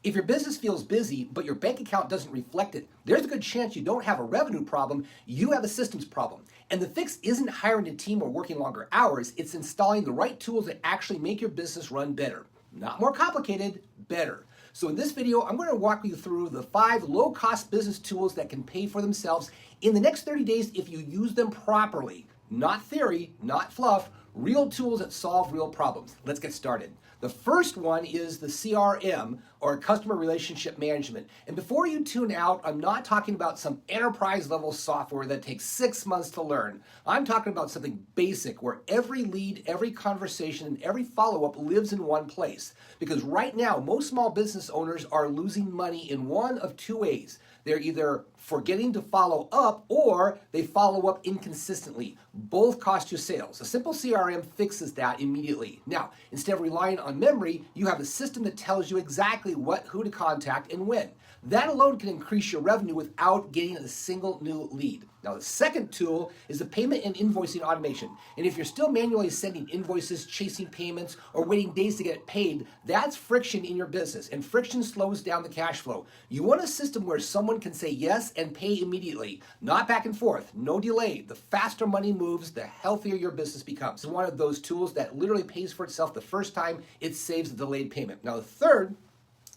If your business feels busy, but your bank account doesn't reflect it, there's a good chance you don't have a revenue problem, you have a systems problem. And the fix isn't hiring a team or working longer hours, it's installing the right tools that actually make your business run better. Not more complicated, better. So in this video, I'm going to walk you through the 5 low-cost business tools that can pay for themselves in the next 30 days if you use them properly. Not theory, not fluff, real tools that solve real problems. Let's get started. The first one is the CRM, or Customer Relationship Management. And before you tune out, I'm not talking about some enterprise level software that takes 6 months to learn. I'm talking about something basic where every lead, every conversation, and every follow-up lives in one place. Because right now, most small business owners are losing money in one of 2 ways. They're either forgetting to follow up or they follow up inconsistently. Both cost you sales. A simple CRM fixes that immediately. Now, instead of relying on memory, you have a system that tells you exactly who to contact and when. That alone can increase your revenue without getting a single new lead. Now, the second tool is the payment and invoicing automation. And if you're still manually sending invoices, chasing payments, or waiting days to get paid, that's friction in your business, and friction slows down the cash flow. You want a system where someone can say yes and pay immediately, not back and forth, no delay. The faster money moves, the healthier your business becomes. It's one of those tools that literally pays for itself the first time it saves the delayed payment. Now, the third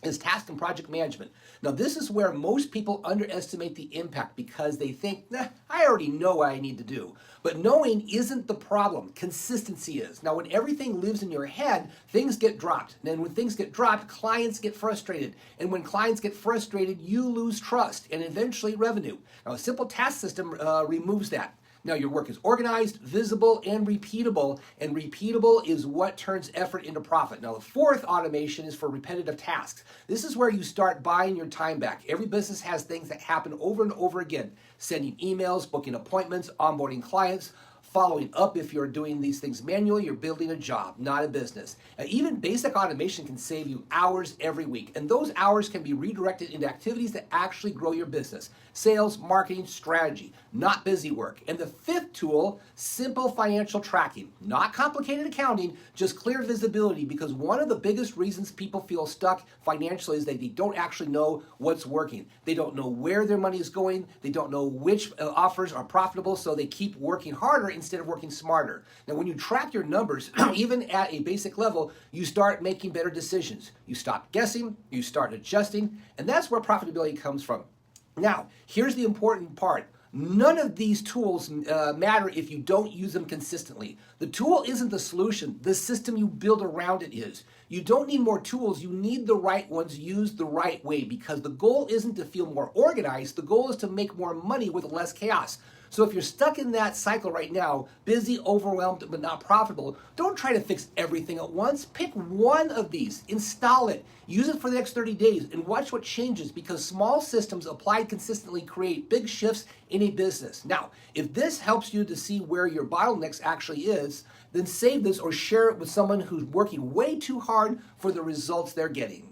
is task and project management. Now, this is where most people underestimate the impact because they think, I already know what I need to do. But knowing isn't the problem. Consistency is. Now, when everything lives in your head, things get dropped. And when things get dropped, clients get frustrated. And when clients get frustrated, you lose trust and eventually revenue. Now, a simple task system removes that. Now, your work is organized, visible, and repeatable is what turns effort into profit. Now, the fourth automation is for repetitive tasks. This is where you start buying your time back. Every business has things that happen over and over again. Sending emails, booking appointments, onboarding clients, following up. If you're doing these things manually, you're building a job, not a business. Even basic automation can save you hours every week, and those hours can be redirected into activities that actually grow your business. Sales, marketing, strategy, not busy work. And the fifth tool, simple financial tracking. Not complicated accounting, just clear visibility, because one of the biggest reasons people feel stuck financially is that they don't actually know what's working. They don't know where their money is going. They don't know which offers are profitable, so they keep working harder instead of working smarter. Now, when you track your numbers, even at a basic level, you start making better decisions. You stop guessing, you start adjusting, and that's where profitability comes from. Now, here's the important part. None of these tools matter if you don't use them consistently. The tool isn't the solution. The system you build around it is. You don't need more tools. You need the right ones used the right way, because the goal isn't to feel more organized. The goal is to make more money with less chaos. So if you're stuck in that cycle right now, busy, overwhelmed, but not profitable, don't try to fix everything at once. Pick one of these, install it, use it for the next 30 days, and watch what changes, because small systems applied consistently create big shifts in a business. Now, if this helps you to see where your bottlenecks actually is, then save this or share it with someone who's working way too hard for the results they're getting.